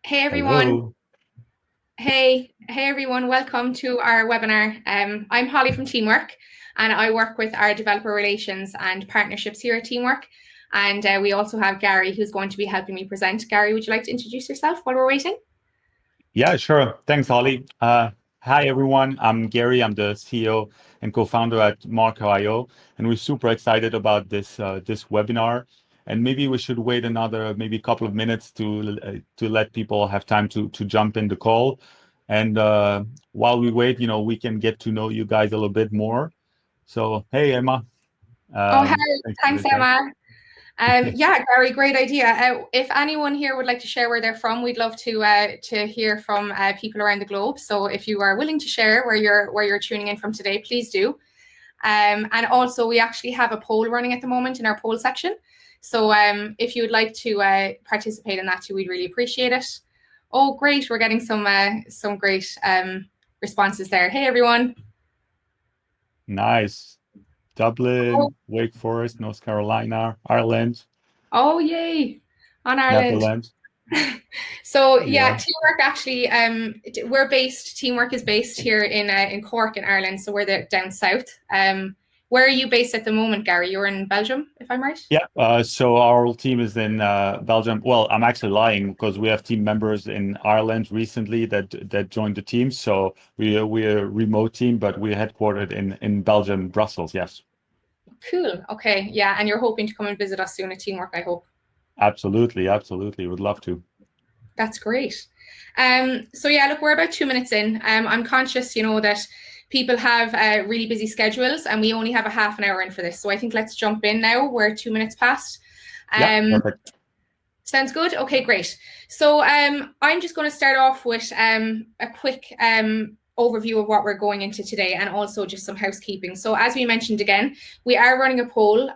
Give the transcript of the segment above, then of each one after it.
Hey everyone. Hello. Hey everyone. Welcome to our webinar. I'm Holly from Teamwork, and I work with our developer relations and partnerships here at Teamwork. And we also have Gary, who's going to be helping me present. Gary, would you like to introduce yourself while we're waiting? Yeah, sure. Thanks, Holly. Hi, everyone. I'm Gary. I'm the CEO and co-founder at Marker.io, and we're super excited about this webinar. And maybe we should wait another maybe couple of minutes to let people have time to jump in the call. And while we wait, we can get to know you guys a little bit more. So, hey, Emma. Oh, hi. Thanks for Thanks, the time. Emma. Yeah, Gary, great idea. If anyone here would like to share where they're from, we'd love to hear from people around the globe. So if you are willing to share where you're tuning in from today, please do. And also, we actually have a poll running at the moment in our poll section. So if you would like to participate in that too, we'd really appreciate it. Oh, great. We're getting some great responses there. Hey, everyone. Nice. Oh, Dublin, Wake Forest, North Carolina, Ireland, oh yay. On Ireland. Netherlands. So yeah, Yeah. Teamwork actually, Teamwork is based here in Cork in Ireland. So we're down south. Where are you based at the moment, Gary? You're in Belgium, if I'm right? Yeah. So our team is in Belgium. Well, I'm actually lying because we have team members in Ireland recently that joined the team. So we're a remote team, but we're headquartered in Belgium, Brussels. Yes. Cool. Okay. Yeah. And you're hoping to come and visit us soon at Teamwork, I hope. Absolutely, absolutely. Would love to. That's great. So yeah, look, we're about 2 minutes in. I'm conscious, that people have really busy schedules and we only have a half an hour in for this. So I think let's jump in now. We're 2 minutes past. Yeah, Um, perfect. Sounds good. Okay, great. So I'm just going to start off with a quick overview of what we're going into today and also just some housekeeping. So as we mentioned again, we are running a poll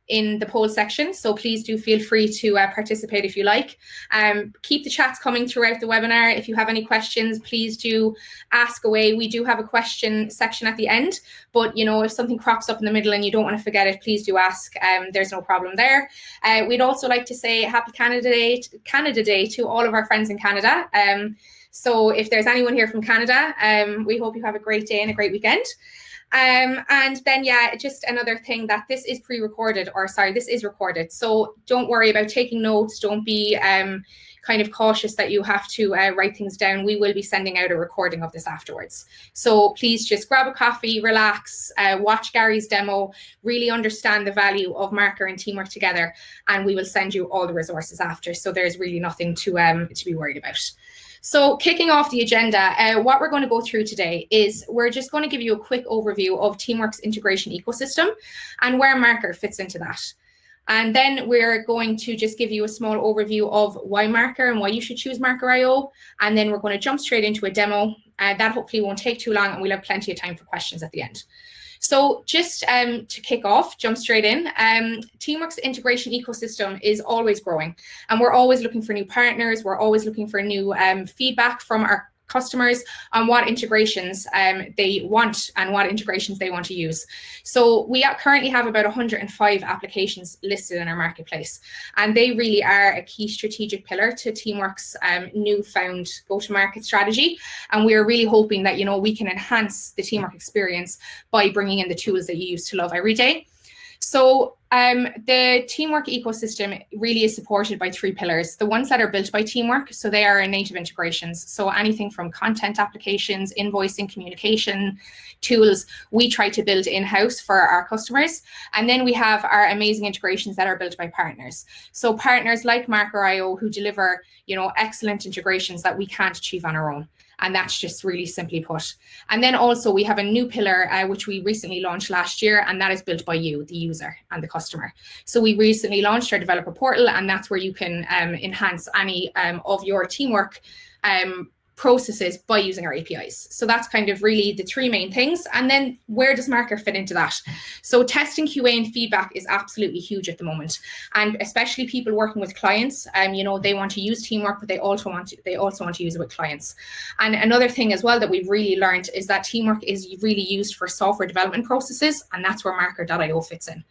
in the poll section. So please do feel free to participate if you like. Keep the chats coming throughout the webinar. If you have any questions, please do ask away. We do have a question section at the end, but if something crops up in the middle and you don't want to forget it, please do ask. There's no problem there. We'd also like to say Happy Canada Day to all of our friends in Canada. So if there's anyone here from Canada, we hope you have a great day and a great weekend. And then, yeah, just another thing that this is this is recorded. So don't worry about taking notes. Don't be kind of cautious that you have to write things down. We will be sending out a recording of this afterwards. So please just grab a coffee, relax, watch Gary's demo, really understand the value of Marker and Teamwork together, and we will send you all the resources after. So there's really nothing to be worried about. So kicking off the agenda, what we're going to go through today is we're just going to give you a quick overview of Teamwork's integration ecosystem and where Marker fits into that. And then we're going to just give you a small overview of why Marker and why you should choose Marker.io. And then we're going to jump straight into a demo. That hopefully won't take too long and we'll have plenty of time for questions at the end. So just to kick off, jump straight in, Teamwork's integration ecosystem is always growing and we're always looking for new partners. We're always looking for new feedback from our customers on what integrations they want and what integrations they want to use. So we currently have about 105 applications listed in our marketplace, and they really are a key strategic pillar to Teamwork's newfound go-to-market strategy. And we are really hoping that, we can enhance the Teamwork experience by bringing in the tools that you use to love every day. So the Teamwork ecosystem really is supported by 3 pillars. The ones that are built by Teamwork, so they are native integrations. So anything from content applications, invoicing, communication tools, we try to build in-house for our customers. And then we have our amazing integrations that are built by partners. So partners like Marker.io who deliver, excellent integrations that we can't achieve on our own. And that's just really simply put. And then also we have a new pillar, which we recently launched last year, and that is built by you, the user and the customer. So we recently launched our developer portal, and that's where you can enhance any of your Teamwork processes by using our APIs. So that's kind of really the three main things. And then where does Marker fit into that? So testing, QA, and feedback is absolutely huge at the moment, and especially people working with clients. You know, they want to use Teamwork, but they also want to use it with clients. And another thing as well that we've really learned is that Teamwork is really used for software development processes, and that's where Marker.io fits in.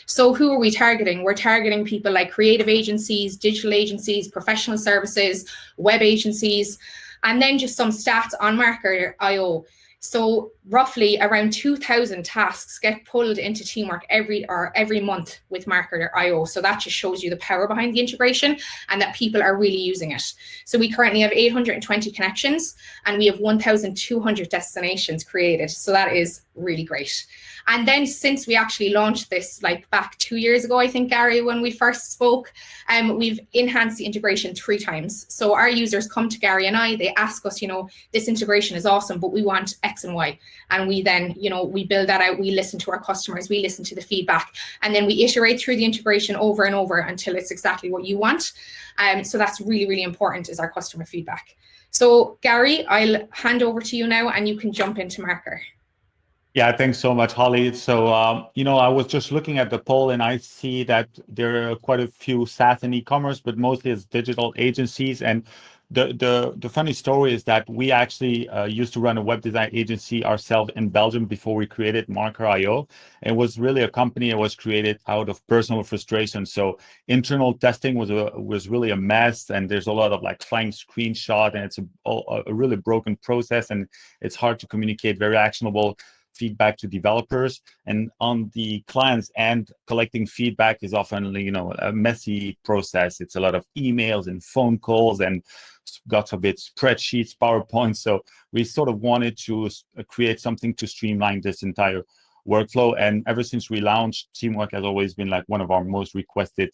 So who are we targeting? We're targeting people like creative agencies, digital agencies, professional services, web agencies, and then just some stats on Marker.io. So roughly around 2,000 tasks get pulled into Teamwork every month with Marker.io. So that just shows you the power behind the integration and that people are really using it. So we currently have 820 connections and we have 1,200 destinations created. So that is really great. And then since we actually launched this, like back 2 years ago, I think, Gary, when we first spoke, we've enhanced the integration 3 times. So our users come to Gary and I, they ask us, you know, this integration is awesome, but we want X and Y. And we then, you know, we build that out, we listen to our customers, we listen to the feedback, and then we iterate through the integration over and over until it's exactly what you want. So that's really, really important, is our customer feedback. So Gary, I'll hand over to you now and you can jump into Marker. Yeah, thanks so much, Holly. So, you know, I was just looking at the poll and I see that there are quite a few SaaS and e-commerce, but mostly it's digital agencies. And the funny story is that we actually used to run a web design agency ourselves in Belgium before we created Marker.io. It was really a company that was created out of personal frustration. So internal testing was really a mess, and there's a lot of like flying screenshot, and it's a really broken process, and it's hard to communicate very actionable feedback to developers. And on the client's end, collecting feedback is often, you know, a messy process. It's a lot of emails and phone calls and, God forbid, spreadsheets, PowerPoint. So we sort of wanted to create something to streamline this entire workflow. And ever since we launched, Teamwork has always been like one of our most requested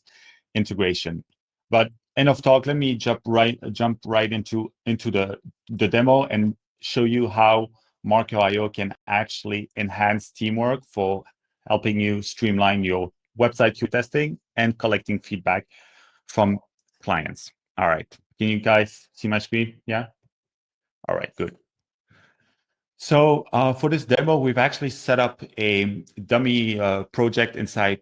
integration. But enough talk. Let me jump right into the demo and show you how Marker.io can actually enhance Teamwork for helping you streamline your website QA testing and collecting feedback from clients. All right. Can you guys see my screen? Yeah? All right, good. So for this demo, we've actually set up a dummy project inside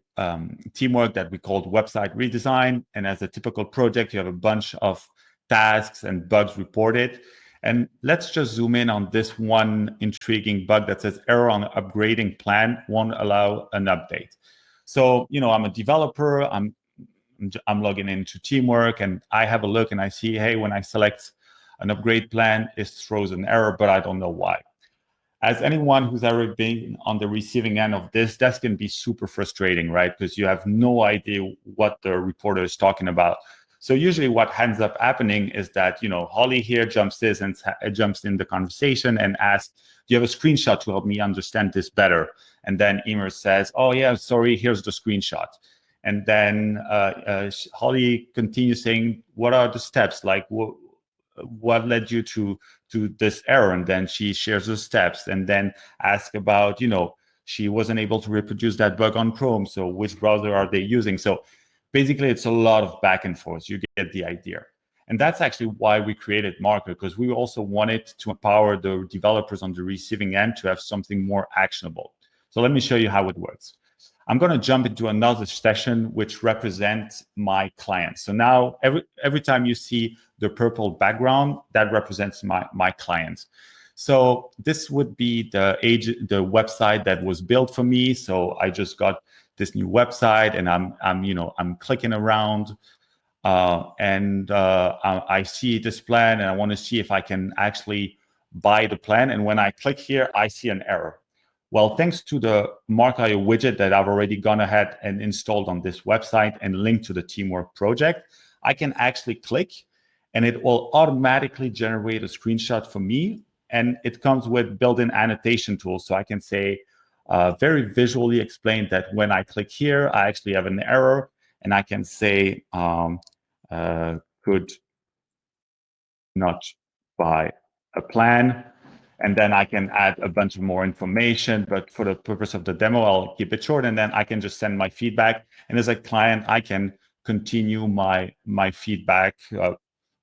Teamwork that we called Website Redesign. And as a typical project, you have a bunch of tasks and bugs reported. And let's just zoom in on this one intriguing bug that says error on upgrading plan won't allow an update. So, you know, I'm a developer, I'm logging into Teamwork, and I have a look and I see, hey, when I select an upgrade plan, it throws an error, but I don't know why. As anyone who's ever been on the receiving end of this, that can be super frustrating, right? Because you have no idea what the reporter is talking about. So usually what ends up happening is that, you know, Holly here jumps in the conversation and asks, do you have a screenshot to help me understand this better? And then Emer says, oh yeah, sorry, here's the screenshot. And then Holly continues saying, what are the steps? Like, what led you to this error? And then she shares the steps and then asks about, you know, she wasn't able to reproduce that bug on Chrome. So which browser are they using? So basically, it's a lot of back and forth. You get the idea. And that's actually why we created Marker, because we also wanted to empower the developers on the receiving end to have something more actionable. So let me show you how it works. I'm going to jump into another session which represents my client. So now every time you see the purple background, that represents my client. So this would be the website that was built for me. So I just got this new website, and I'm clicking around, and I see this plan, and I want to see if I can actually buy the plan. And when I click here, I see an error. Well, thanks to the Marker.io widget that I've already gone ahead and installed on this website and linked to the Teamwork project, I can actually click, and it will automatically generate a screenshot for me. And it comes with built-in annotation tools, so I can say, very visually explain that when I click here, I actually have an error, and I can say, could not buy a plan. And then I can add a bunch of more information, but for the purpose of the demo, I'll keep it short, and then I can just send my feedback. And as a client, I can continue my feedback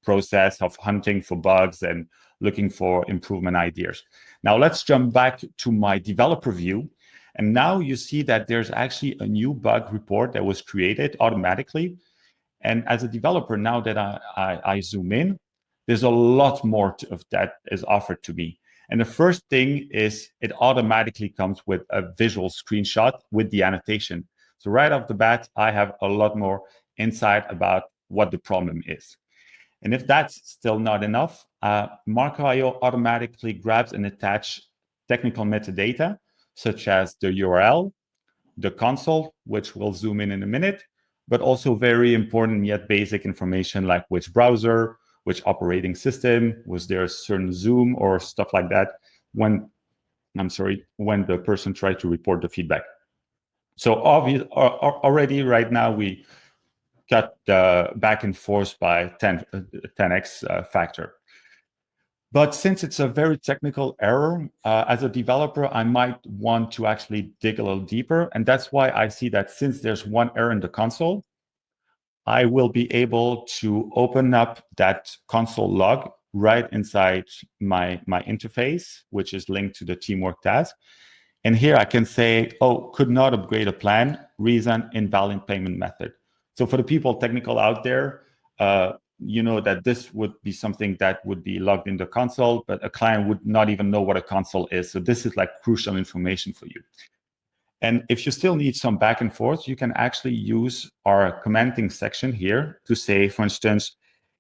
process of hunting for bugs and looking for improvement ideas. Now let's jump back to my developer view. And now you see that there's actually a new bug report that was created automatically. And as a developer, now that I zoom in, there's a lot more of that is offered to me. And the first thing is it automatically comes with a visual screenshot with the annotation. So right off the bat, I have a lot more insight about what the problem is. And if that's still not enough, Marko.io automatically grabs and attaches technical metadata, such as the URL, the console, which we'll zoom in a minute, but also very important yet basic information like which browser, which operating system, was there a certain Zoom or stuff like that when the person tried to report the feedback. So already right now we cut the back and forth by 10x factor. But since it's a very technical error, as a developer, I might want to actually dig a little deeper. And that's why I see that since there's one error in the console, I will be able to open up that console log right inside my interface, which is linked to the teamwork task. And here I can say, oh, could not upgrade a plan, reason invalid payment method. So for the people technical out there, you know that this would be something that would be logged in the console, but a client would not even know what a console is. So this is like crucial information for you. And if you still need some back and forth, you can actually use our commenting section here to say, for instance,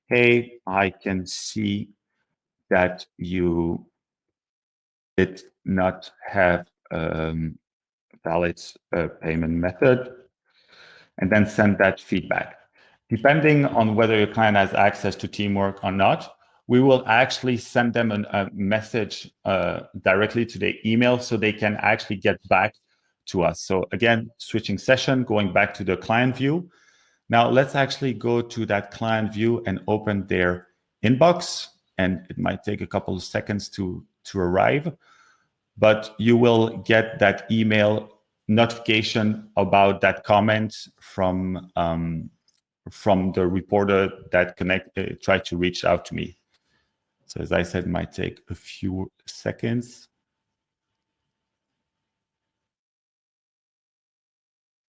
hey, I can see that you did not have valid payment method, and then send that feedback. Depending on whether your client has access to Teamwork or not, we will actually send them a message directly to their email so they can actually get back to us. So again, switching session, going back to the client view. Now let's actually go to that client view and open their inbox. And it might take a couple of seconds to arrive, but you will get that email notification about that comment from the reporter that tried to reach out to me. So as I said, it might take a few seconds.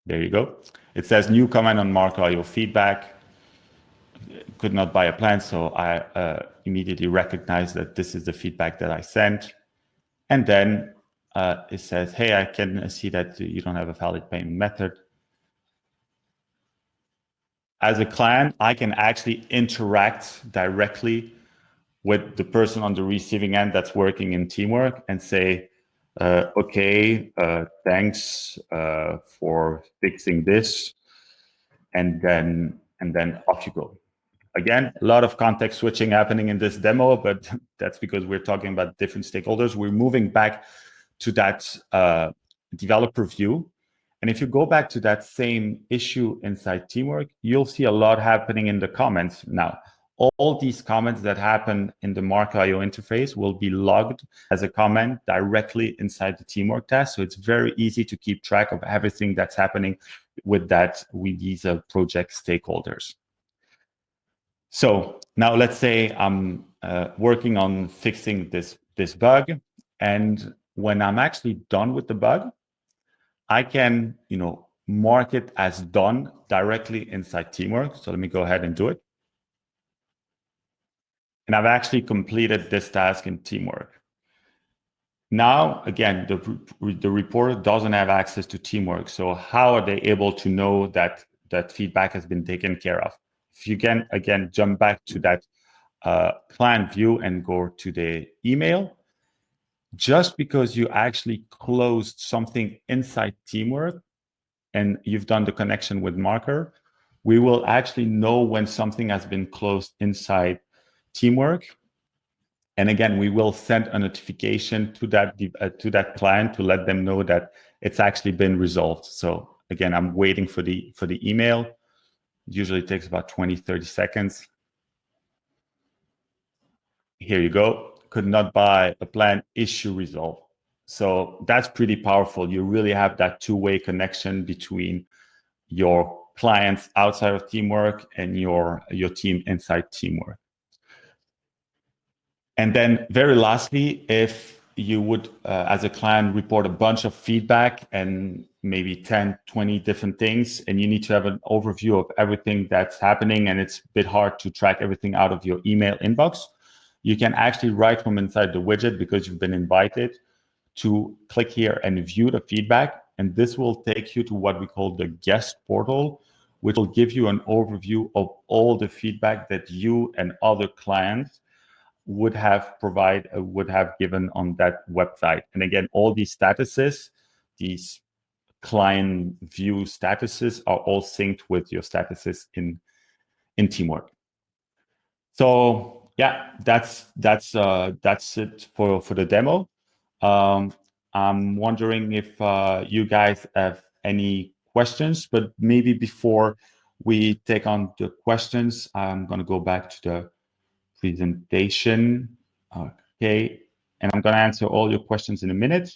There you go. It says new comment on Marko.io feedback. Could not buy a plan, so I immediately recognize that this is the feedback that I sent. And then it says, hey, I can see that you don't have a valid payment method. As a client, I can actually interact directly with the person on the receiving end that's working in Teamwork and say, okay, thanks for fixing this, and then off you go. Again, a lot of context switching happening in this demo, but that's because we're talking about different stakeholders. We're moving back to that developer view. And if you go back to that same issue inside Teamwork, you'll see a lot happening in the comments now. All these comments that happen in the Marko.io interface will be logged as a comment directly inside the Teamwork task. So it's very easy to keep track of everything that's happening with these project stakeholders. So now let's say I'm working on fixing this bug. And when I'm actually done with the bug, I can, mark it as done directly inside Teamwork. So let me go ahead and do it. And I've actually completed this task in Teamwork. Now, again, the reporter doesn't have access to Teamwork. So how are they able to know that that feedback has been taken care of? If you can, again, jump back to that client view and go to the email, just because you actually closed something inside Teamwork and you've done the connection with Marko, we will actually know when something has been closed inside Teamwork. And again, we will send a notification to that client to let them know that it's actually been resolved. So again, I'm waiting for the email. It usually takes about 20-30 seconds. Here you go. Could not buy a plan, issue resolved. So that's pretty powerful. You really have that two-way connection between your clients outside of Teamwork and your team inside Teamwork. And then very lastly, if you would, as a client, report a bunch of feedback and maybe 10, 20 different things, and you need to have an overview of everything that's happening, and it's a bit hard to track everything out of your email inbox, you can actually write from inside the widget, because you've been invited, to click here and view the feedback. And this will take you to what we call the guest portal, which will give you an overview of all the feedback that you and other clients would have given on that website. And again, all these statuses, these client view statuses, are all synced with your statuses in Teamwork. So yeah, that's it for the demo. I'm wondering if you guys have any questions, but maybe before we take on the questions, I'm going to go back to the presentation. Okay, and I'm going to answer all your questions in a minute.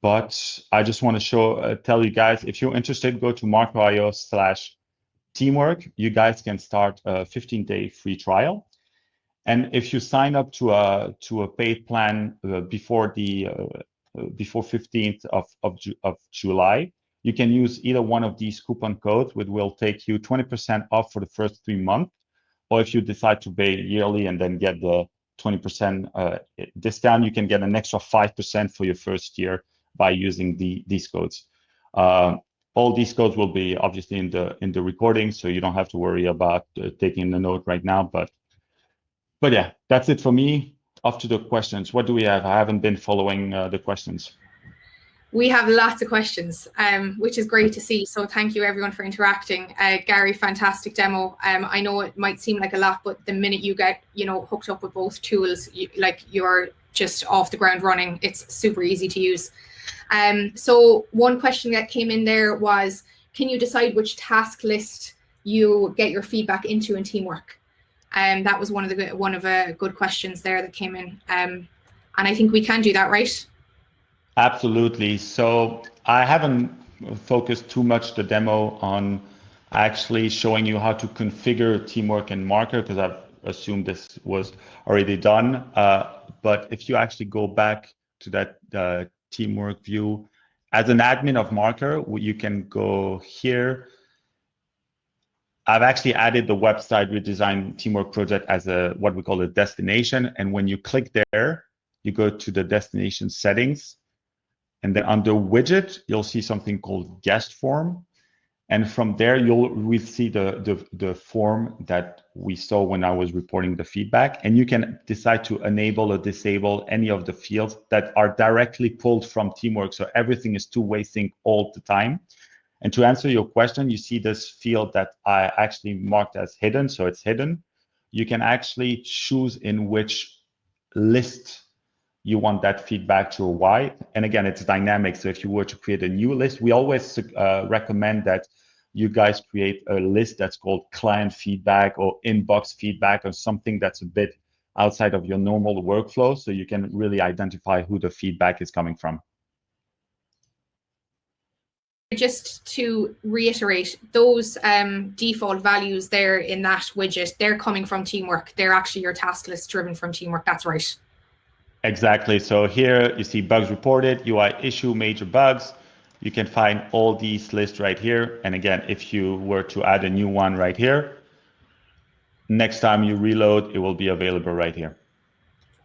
But I just want to tell you guys, if you're interested, go to marco.io/teamwork. You guys can start a 15-day free trial. And if you sign up to a paid plan before 15th of July, you can use either one of these coupon codes, which will take you 20% off for the first 3 months. Or if you decide to pay yearly and then get the 20% discount, you can get an extra 5% for your first year by using these codes. All these codes will be obviously in the recording, so you don't have to worry about taking the note right now. But yeah, that's it for me. Off to the questions. What do we have? I haven't been following the questions. We have lots of questions, which is great to see. So thank you everyone for interacting. Gary, fantastic demo. I know it might seem like a lot, but the minute you get, hooked up with both tools, you're just off the ground running. It's super easy to use. So one question that came in there was, can you decide which task list you get your feedback into in Teamwork? That was one of the good questions there that came in. And I think we can do that, right? Absolutely. So I haven't focused too much the demo on actually showing you how to configure Teamwork and Marker, because I've assumed this was already done. But if you actually go back to that Teamwork view, as an admin of Marker, you can go here. I've actually added the website redesign Teamwork project as what we call a destination. And when you click there, you go to the destination settings. And then under widget, you'll see something called guest form. And from there, we'll see the form that we saw when I was reporting the feedback. And you can decide to enable or disable any of the fields that are directly pulled from Teamwork. So everything is two-way sync all the time. And to answer your question, you see this field that I actually marked as hidden. So it's hidden. You can actually choose in which list you want that feedback to arrive. And again, it's dynamic. So if you were to create a new list, we always recommend that you guys create a list that's called client feedback or inbox feedback, or something that's a bit outside of your normal workflow, so you can really identify who the feedback is coming from. Just to reiterate, those default values there in that widget, they're coming from Teamwork. They're actually your task list driven from Teamwork. That's right. Exactly. So here you see bugs reported, UI issue, major bugs. You can find all these lists right here. And again, if you were to add a new one right here, next time you reload, it will be available right here.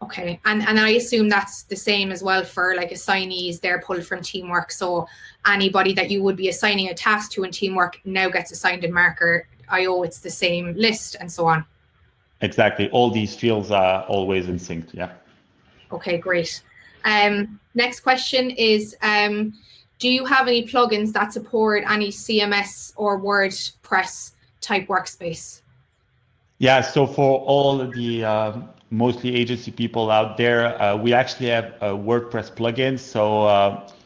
Okay, and I assume that's the same as well for like assignees. They're pulled from Teamwork. So anybody that you would be assigning a task to in Teamwork now gets assigned in Marker.io. It's the same list and so on. Exactly. All these fields are always in sync. Yeah. Okay, great. Next question is, do you have any plugins that support any CMS or WordPress type workspace? Yeah, so for all the mostly agency people out there, we actually have a WordPress plugin. So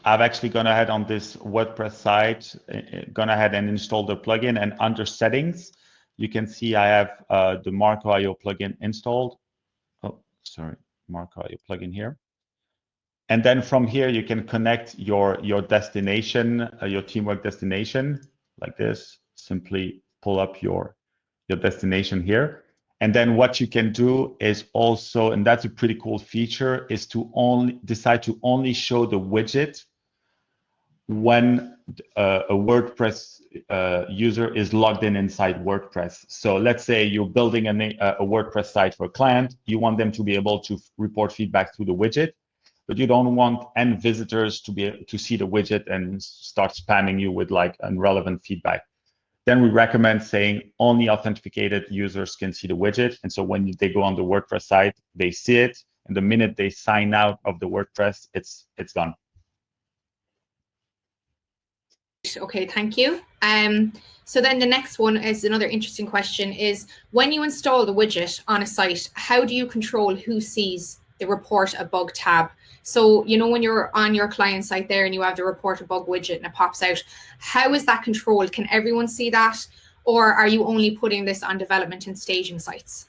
I've actually gone ahead on this WordPress site, gone ahead and installed the plugin, and under settings, you can see I have the Marco.io plugin installed. Oh, sorry, Marco.io plugin here. And then from here, you can connect your destination, your Teamwork destination, like this. Simply pull up your destination here. And then what you can do is also, and that's a pretty cool feature, is to decide to only show the widget when a WordPress user is logged in inside WordPress. So let's say you're building a WordPress site for a client, you want them to be able to report feedback through the widget, but you don't want end visitors to be able to see the widget and start spamming you with like irrelevant feedback. Then we recommend saying only authenticated users can see the widget. And so when they go on the WordPress site, they see it. And the minute they sign out of the WordPress, it's gone. Okay, thank you. So then the next one is another interesting question is, when you install the widget on a site, how do you control who sees the report a bug tab? So, you know, when you're on your client site there and you have the report a bug widget and it pops out, how is that controlled? Can everyone see that? Or are you only putting this on development and staging sites?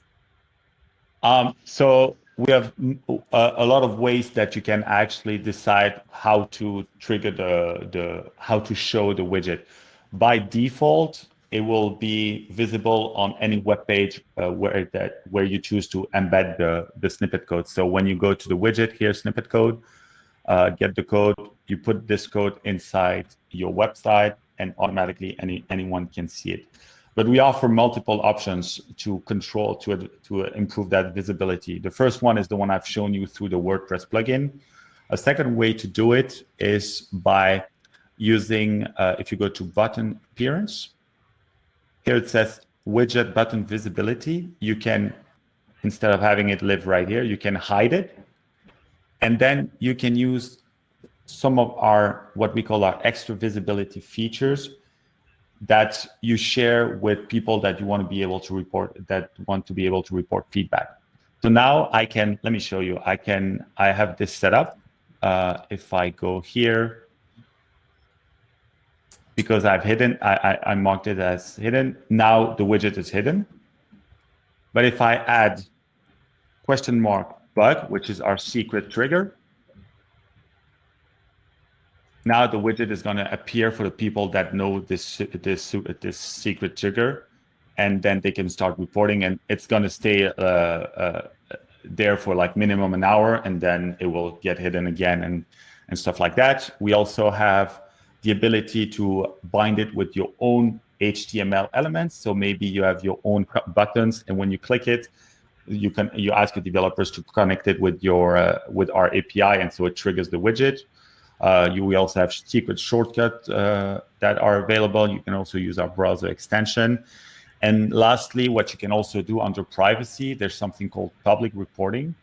So we have a lot of ways that you can actually decide how to trigger how to show the widget. By default, it will be visible on any web page where you choose to embed the snippet code. So when you go to the widget here, snippet code, get the code, you put this code inside your website, and automatically anyone can see it. But we offer multiple options to control, to improve that visibility. The first one is the one I've shown you through the WordPress plugin. A second way to do it is by using, if you go to button appearance, here it says widget button visibility. You can, instead of having it live right here, you can hide it. And then you can use some of our, what we call our extra visibility features that you share with people that you want to be able to report, that want to be able to report feedback. So now I can, let me show you, I have this set up. If I go here, because I've hidden, I marked it as hidden. Now the widget is hidden. But if I add question mark bug, which is our secret trigger, now the widget is going to appear for the people that know this secret trigger, and then they can start reporting, and it's going to stay there for like minimum an hour, and then it will get hidden again and stuff like that. We also have the ability to bind it with your own HTML elements. So maybe you have your own buttons, and when you click it, you ask the developers to connect it with our API, and so it triggers the widget. We also have secret shortcuts that are available. You can also use our browser extension. And lastly, what you can also do under privacy, there's something called public reporting.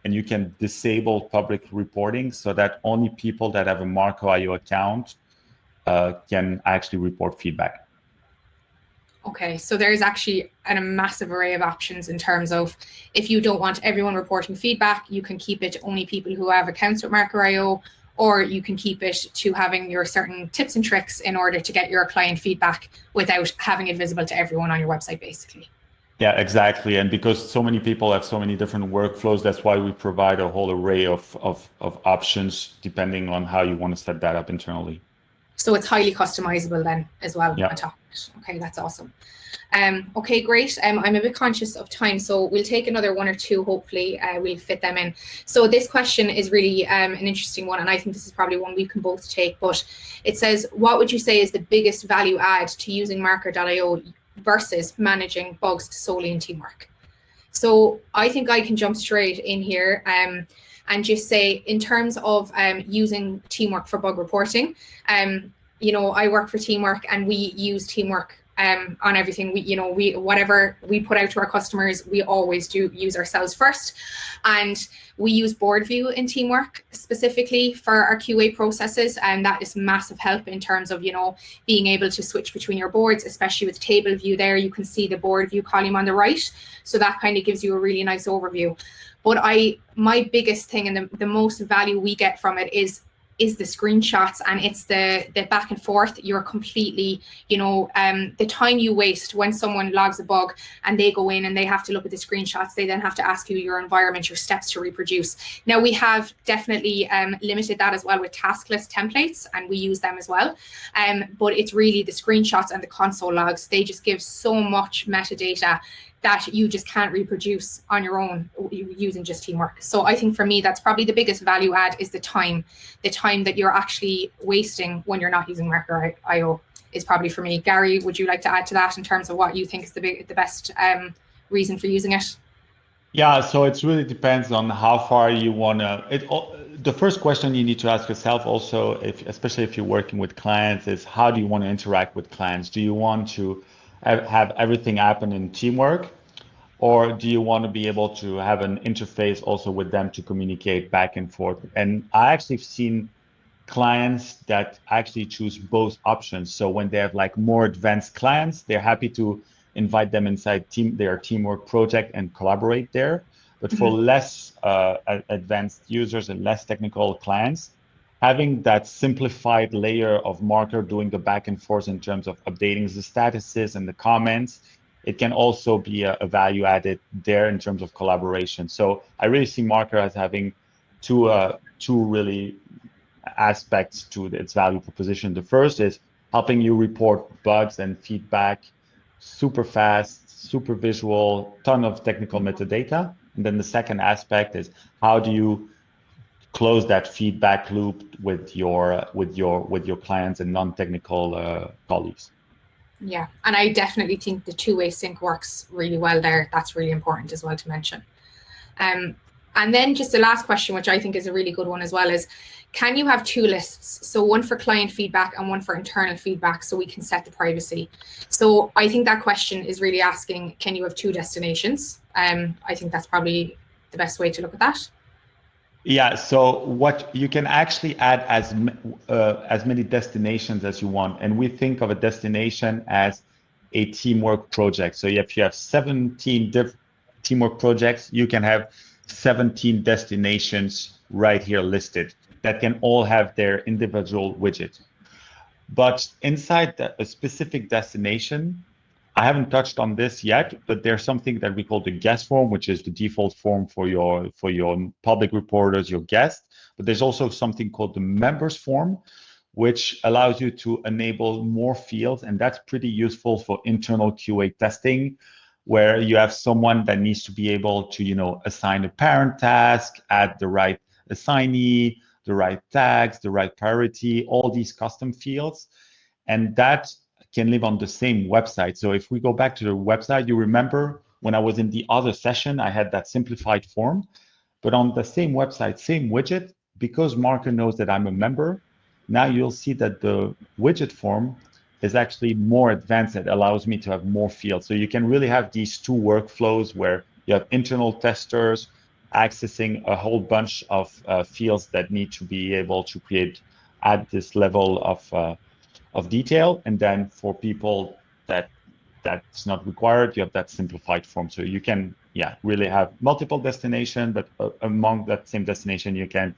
And you can disable public reporting so that only people that have a Marco.io account can actually report feedback. Okay, so there's actually a massive array of options in terms of, if you don't want everyone reporting feedback, you can keep it to only people who have accounts with Marco.io, or you can keep it to having your certain tips and tricks in order to get your client feedback without having it visible to everyone on your website, basically. Yeah, exactly. And because so many people have so many different workflows, that's why we provide a whole array of options depending on how you want to set that up internally. So it's highly customizable then as well. Yeah. On top of it. Okay, that's awesome. Okay, great. I'm a bit conscious of time, so we'll take another one or two. Hopefully, we'll fit them in. So this question is really an interesting one, and I think this is probably one we can both take. But it says, what would you say is the biggest value add to using Marker.io versus managing bugs solely in Teamwork? So I think I can jump straight in here. And just say, in terms of using Teamwork for bug reporting, you know, I work for Teamwork, and we use Teamwork on everything. Whatever we put out to our customers, we always do use ourselves first. And we use Board View in Teamwork specifically for our QA processes, and that is massive help in terms of, you know, being able to switch between your boards, especially with table view there. You can see the Board View column on the right, so that kind of gives you a really nice overview. But my biggest thing and the most value we get from it is the screenshots, and it's the back and forth. You're completely, you know, the time you waste when someone logs a bug and they go in and they have to look at the screenshots, they then have to ask you your environment, your steps to reproduce. Now, we have definitely limited that as well with task list templates, and we use them as well. But it's really the screenshots and the console logs. They just give so much metadata that you just can't reproduce on your own using just teamwork. So I think for me, that's probably the biggest value add is the time that you're actually wasting when you're not using Marker.io is probably for me. Gary, would you like to add to that in terms of what you think is the best reason for using it? Yeah, so it really depends on how far you want to. The first question you need to ask yourself also, especially if you're working with clients, is how do you want to interact with clients? Do you want to have everything happen in teamwork, or do you want to be able to have an interface also with them to communicate back and forth? And I actually have seen clients that actually choose both options. So when they have like more advanced clients, they're happy to invite them inside their teamwork project and collaborate there. But for less advanced users and less technical clients, having that simplified layer of Marker doing the back and forth in terms of updating the statuses and the comments, it can also be a value added there in terms of collaboration. So I really see Marker as having two really aspects to its value proposition. The first is helping you report bugs and feedback super fast, super visual, ton of technical metadata. And then the second aspect is how do you close that feedback loop with your clients and non-technical colleagues. Yeah, and I definitely think the two-way sync works really well there. That's really important as well to mention. And then just the last question, which I think is a really good one as well, is can you have two lists? So one for client feedback and one for internal feedback so we can set the privacy. So I think that question is really asking, can you have two destinations? I think that's probably the best way to look at that. Yeah, so what you can actually add as many destinations as you want. And we think of a destination as a teamwork project. So if you have 17 teamwork projects, you can have 17 destinations right here listed that can all have their individual widget. But inside a specific destination, I haven't touched on this yet, but there's something that we call the guest form, which is the default form for your public reporters, your guests. But there's also something called the members form, which allows you to enable more fields, and that's pretty useful for internal QA testing, where you have someone that needs to be able to, assign a parent task, add the right assignee, the right tags, the right priority, all these custom fields, and that can live on the same website. So if we go back to the website, you remember when I was in the other session, I had that simplified form, but on the same website, same widget, because Marker knows that I'm a member, now you'll see that the widget form is actually more advanced. It allows me to have more fields. So you can really have these two workflows where you have internal testers accessing a whole bunch of fields that need to be able to create at this level of detail. And then for people that's not required, you have that simplified form. So you can, really have multiple destinations, but among that same destination, you can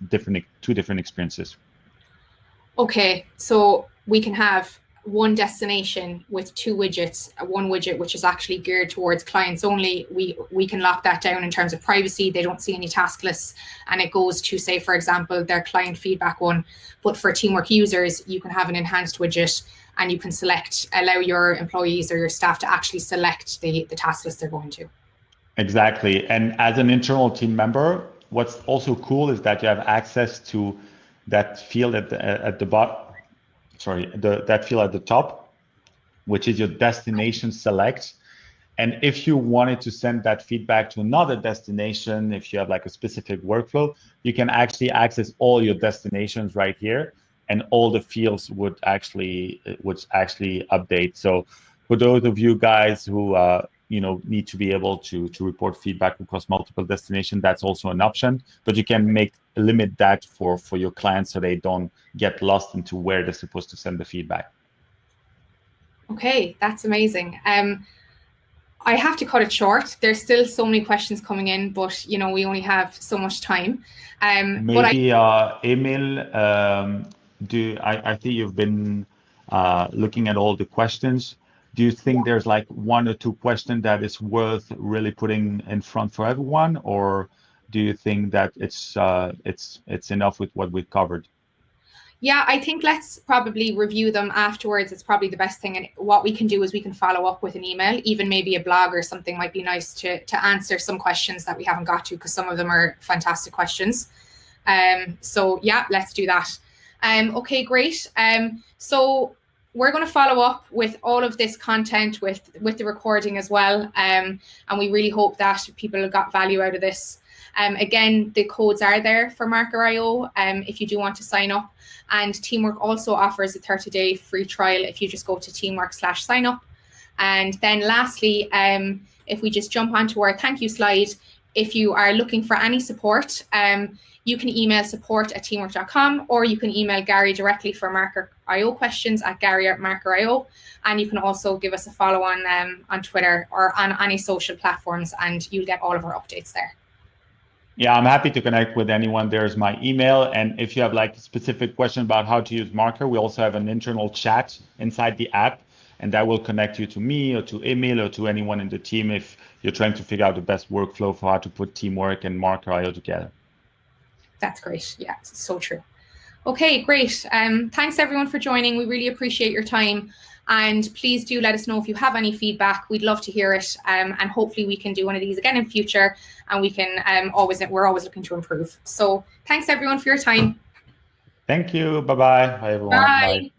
two different experiences. Okay, so we can have one destination with two widgets, one widget which is actually geared towards clients only. We can lock that down in terms of privacy. They don't see any task lists, and it goes to, say, for example, their client feedback one. But for teamwork users, you can have an enhanced widget, and you can allow your employees or your staff to actually select the task list they're going to. Exactly. And as an internal team member, what's also cool is that you have access to that field at the bottom. Sorry, that field at the top, which is your destination select. And if you wanted to send that feedback to another destination, if you have like a specific workflow, you can actually access all your destinations right here, and all the fields would actually update. So for those of you guys who need to be able to report feedback across multiple destinations, that's also an option. But you can limit that for your clients so they don't get lost into where they're supposed to send the feedback. Okay, that's amazing. I have to cut it short. There's still so many questions coming in, but we only have so much time. Maybe Emil, I think you've been looking at all the questions. Do you think there's like one or two questions that is worth really putting in front for everyone, or do you think that it's enough with what we've covered? Yeah, I think let's probably review them afterwards. It's probably the best thing. And what we can do is we can follow up with an email, even maybe a blog or something might be nice to answer some questions that we haven't got to, because some of them are fantastic questions. So yeah, let's do that. Okay, great. So we're going to follow up with all of this content with the recording as well. And we really hope that people got value out of this. Again, the codes are there for Marker.io if you do want to sign up. And Teamwork also offers a 30-day free trial if you just go to teamwork/sign up. And then lastly, if we just jump onto our thank you slide, if you are looking for any support, you can email support@teamwork.com, or you can email Gary directly for Marker.io questions at Gary@Marker.io. And you can also give us a follow on Twitter or on any social platforms, and you'll get all of our updates there. Yeah, I'm happy to connect with anyone. There's my email. And if you have like a specific question about how to use Marker, we also have an internal chat inside the app, and that will connect you to me or to Emil or to anyone in the team if you're trying to figure out the best workflow for how to put Teamwork and Marker.io together. That's great. Yeah, so true. Okay, great. Thanks everyone for joining. We really appreciate your time. And please do let us know if you have any feedback. We'd love to hear it. And hopefully we can do one of these again in future. And we can we're always looking to improve. So thanks everyone for your time. Thank you. Bye-bye. Bye everyone. Bye.